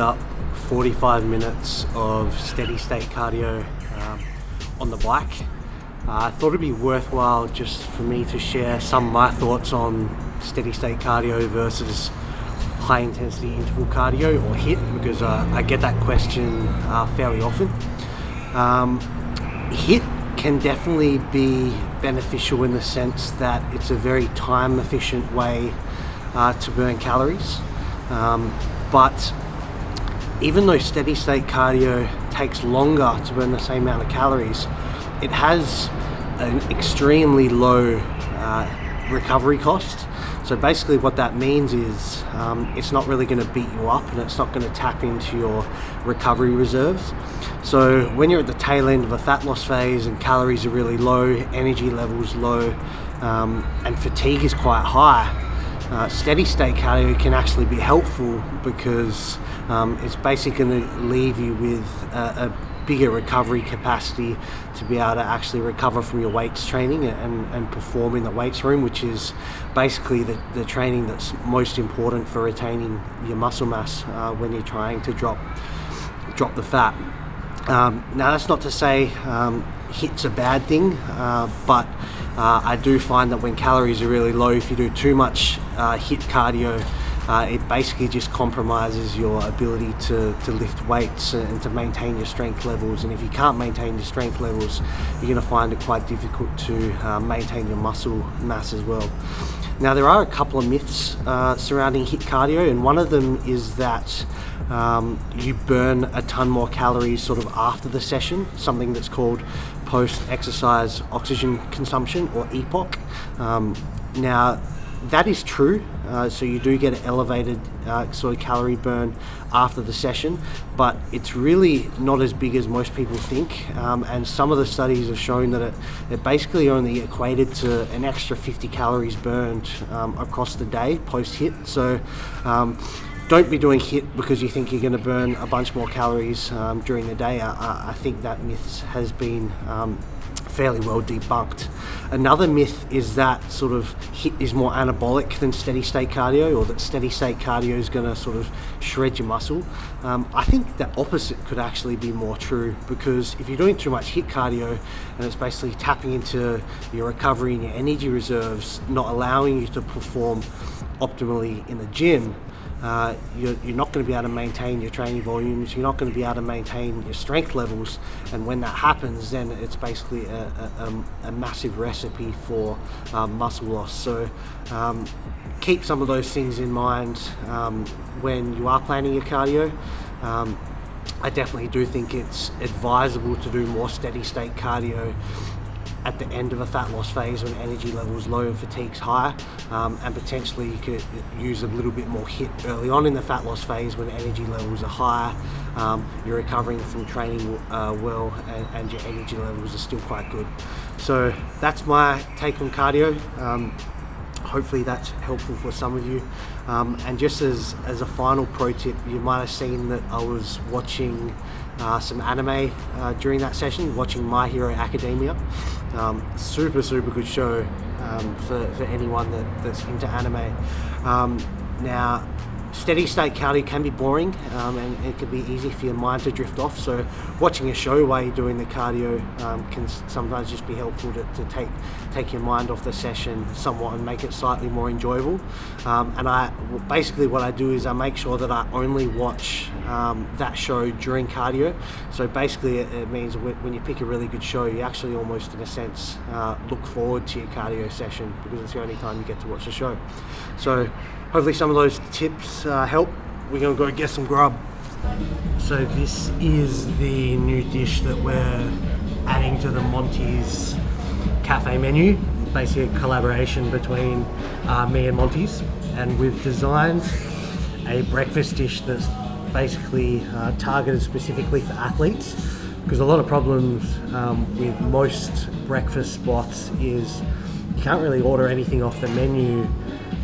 up 45 minutes of steady state cardio on the bike. I thought it'd be worthwhile just for me to share some of my thoughts on steady state cardio versus high intensity interval cardio or HIIT, because I get that question fairly often. HIIT can definitely be beneficial in the sense that it's a very time efficient way to burn calories, but even though steady state cardio takes longer to burn the same amount of calories, it has an extremely low recovery cost. So basically what that means is it's not really going to beat you up, and it's not going to tap into your recovery reserves. So when you're at the tail end of a fat loss phase and calories are really low, energy levels low, and fatigue is quite high, steady state cardio can actually be helpful because it's basically going to leave you with a bigger recovery capacity to be able to actually recover from your weights training and perform in the weights room, which is basically the training that's most important for retaining your muscle mass when you're trying to drop the fat. Now that's not to say HIIT's a bad thing, but I do find that when calories are really low, if you do too much HIIT cardio, it basically just compromises your ability to lift weights and to maintain your strength levels. And if you can't maintain your strength levels, you're going to find it quite difficult to maintain your muscle mass as well. Now, there are a couple of myths surrounding HIIT cardio, and one of them is that you burn a ton more calories sort of after the session, something that's called post-exercise oxygen consumption, or EPOC. Now, that is true, so you do get an elevated sort of calorie burn after the session, but it's really not as big as most people think, and some of the studies have shown that it basically only equated to an extra 50 calories burned across the day post-HIIT. So don't be doing HIIT because you think you're going to burn a bunch more calories during the day. I think that myth has been fairly well debunked. Another myth is that sort of HIIT is more anabolic than steady state cardio, or that steady state cardio is going to sort of shred your muscle. I think the opposite could actually be more true, because if you're doing too much HIIT cardio and it's basically tapping into your recovery and your energy reserves, not allowing you to perform optimally in the gym, you're not going to be able to maintain your training volumes, you're not going to be able to maintain your strength levels, and when that happens, then it's basically a massive recipe for muscle loss. So keep some of those things in mind when you are planning your cardio. I definitely do think it's advisable to do more steady state cardio at the end of a fat loss phase when energy levels low and fatigue's high, and potentially you could use a little bit more HIIT early on in the fat loss phase when energy levels are high, you're recovering from training well, and your energy levels are still quite good. So that's my take on cardio. Hopefully that's helpful for some of you. And just as a final pro tip, you might have seen that I was watching some anime during that session, watching My Hero Academia. Super good show for anyone that's into anime. Now, steady state cardio can be boring, and it can be easy for your mind to drift off. So watching a show while you're doing the cardio can sometimes just be helpful to take your mind off the session somewhat and make it slightly more enjoyable. And basically what I do is I make sure that I only watch that show during cardio. So basically it means when you pick a really good show, you actually almost in a sense look forward to your cardio session, because it's the only time you get to watch the show. So hopefully some of those tips help. We're going to go get some grub. So this is the new dish that we're adding to the Monty's cafe menu. Basically a collaboration between me and Monty's, and we've designed a breakfast dish that's basically targeted specifically for athletes, because a lot of problems with most breakfast spots is you can't really order anything off the menu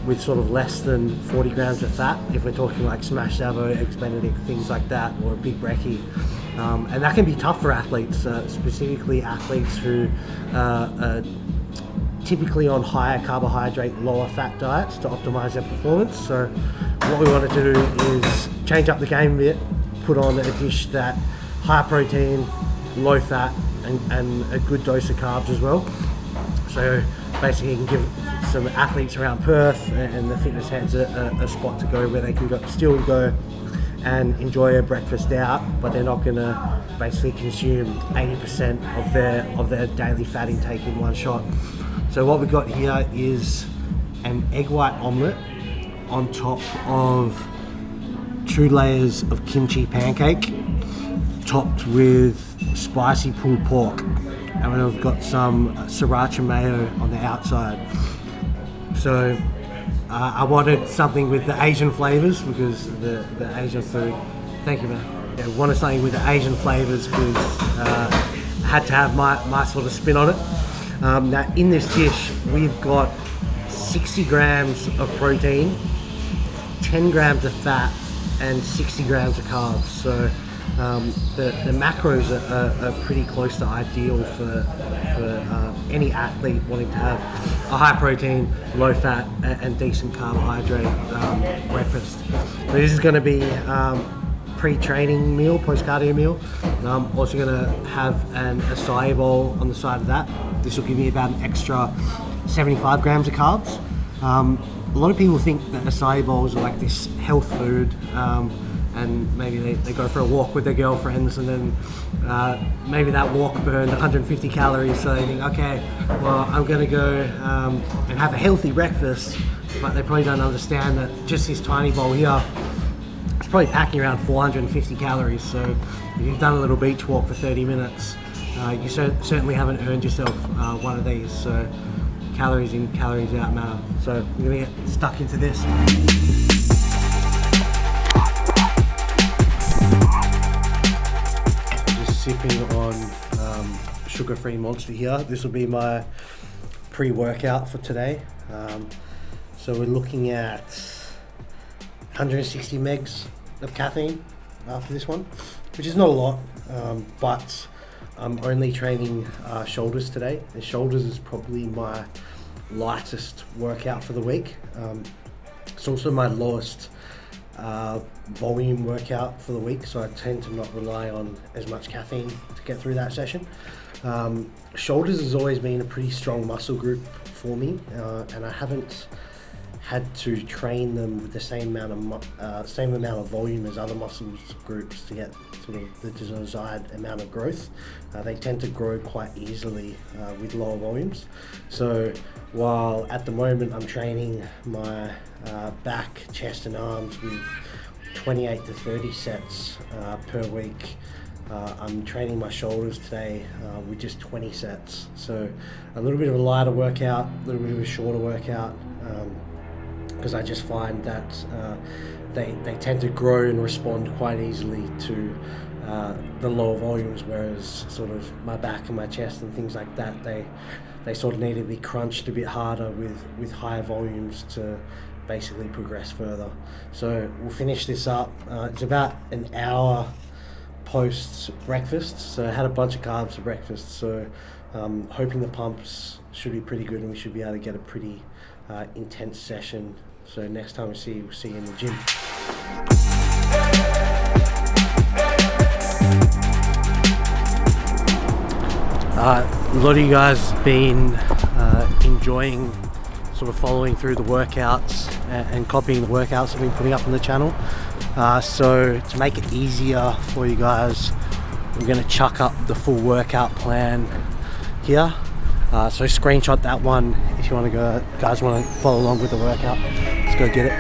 with sort of less than 40 grams of fat, if we're talking like smashed avo, eggs benedict, things like that, or a big brekkie. And that can be tough for athletes, specifically athletes who are typically on higher carbohydrate, lower fat diets to optimize their performance. So what we want to do is change up the game a bit, put on a dish that high protein, low fat, and a good dose of carbs as well. So basically you can give some athletes around Perth and the fitness heads a spot to go where they can still go and enjoy a breakfast out, but they're not going to basically consume 80% of their daily fat intake in one shot. So what we've got here is an egg white omelette on top of 2 layers of kimchi pancake, topped with spicy pulled pork, and then we've got some sriracha mayo on the outside. So I wanted something with the Asian flavors because the Asian food. Thank you, man. Yeah, wanted something with the Asian flavors because I had to have my sort of spin on it. Now in this dish we've got 60 grams of protein, 10 grams of fat, and 60 grams of carbs. So the macros are pretty close to ideal for any athlete wanting to have a high protein, low fat, and decent carbohydrate breakfast. So this is going to be pre-training meal, post-cardio meal. I'm also going to have an acai bowl on the side of that. This will give me about an extra 75 grams of carbs. A lot of people think that acai bowls are like this health food, and maybe they go for a walk with their girlfriends, and then maybe that walk burned 150 calories, so they think, okay, well, I'm going to go and have a healthy breakfast, but they probably don't understand that just this tiny bowl here, it's probably packing around 450 calories. So if you've done a little beach walk for 30 minutes, you certainly haven't earned yourself one of these. So calories in, calories out matter. So we're going to get stuck into this. Just sipping on sugar-free Monster here. This will be my pre-workout for today. So we're looking at 160 megs of caffeine for this one, which is not a lot, but I'm only training shoulders today. The shoulders is probably my lightest workout for the week. It's also my lowest volume workout for the week, so I tend to not rely on as much caffeine to get through that session. Shoulders has always been a pretty strong muscle group for me, and I haven't had to train them with the same amount of volume as other muscles groups to get sort of the desired amount of growth. They tend to grow quite easily with lower volumes. So while at the moment I'm training my back, chest and arms with 28 to 30 sets per week, I'm training my shoulders today with just 20 sets. So a little bit of a lighter workout, a little bit of a shorter workout, because I just find that they tend to grow and respond quite easily to the lower volumes, whereas sort of my back and my chest and things like that, they sort of need to be crunched a bit harder with higher volumes to basically progress further. So we'll finish this up. It's about an hour post breakfast, so I had a bunch of carbs for breakfast, so hoping the pumps should be pretty good and we should be able to get a pretty intense session. So next time we'll see you in the gym. A lot of you guys have been enjoying sort of following through the workouts and copying the workouts I've been putting up on the channel. So to make it easier for you guys, we're going to chuck up the full workout plan here. So screenshot that one if you want to go, guys want to follow along with the workout. Let's go get it.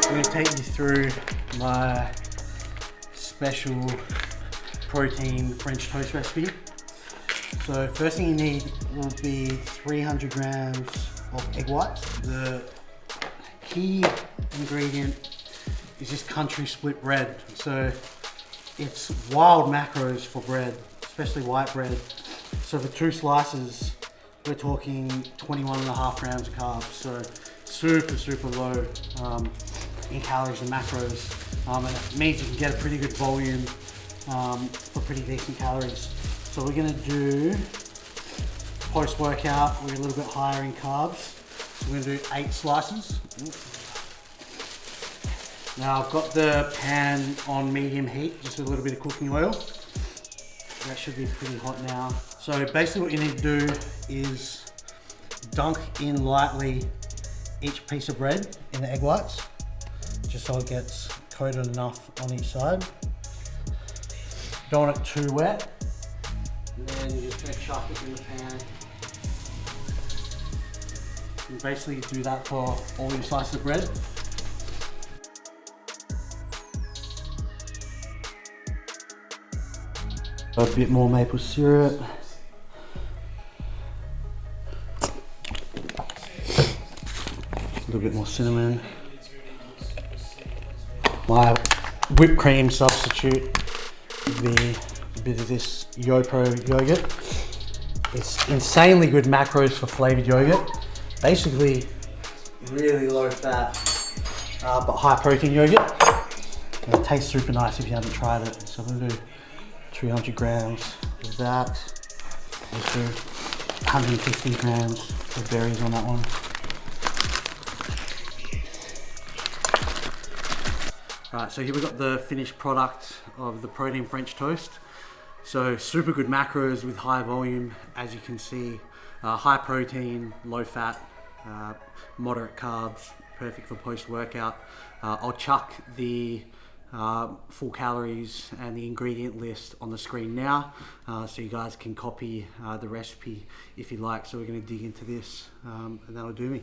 I'm going to take you through my special protein French toast recipe. So first thing you need will be 300 grams of egg whites. The key ingredient is this country split bread. So it's wild macros for bread, especially white bread. So for 2 slices, we're talking 21.5 grams of carbs. So super low in calories and macros, and it means you can get a pretty good volume for pretty decent calories. So we're gonna do post-workout, we're a little bit higher in carbs. So we're gonna do 8 slices. Now I've got the pan on medium heat, just with a little bit of cooking oil. That should be pretty hot now. So basically what you need to do is dunk in lightly each piece of bread in the egg whites, just so it gets coated enough on each side. Don't want it too wet. And then you're just gonna chuck it in the pan. And basically do that for all your slices of bread. A bit more maple syrup. A little bit more cinnamon. My whipped cream substitute would be a bit of this YoPro yogurt. It's insanely good macros for flavored yogurt. Basically, really low fat, but high protein yogurt. And it tastes super nice if you haven't tried it. So I'm gonna do 300 grams of that. Let's do 150 grams of berries on that one. Right, so here we've got the finished product of the protein French toast. So super good macros with high volume, as you can see. High protein, low fat, moderate carbs, perfect for post-workout. I'll chuck the full calories and the ingredient list on the screen now, so you guys can copy the recipe if you like. So we're going to dig into this, and that'll do me.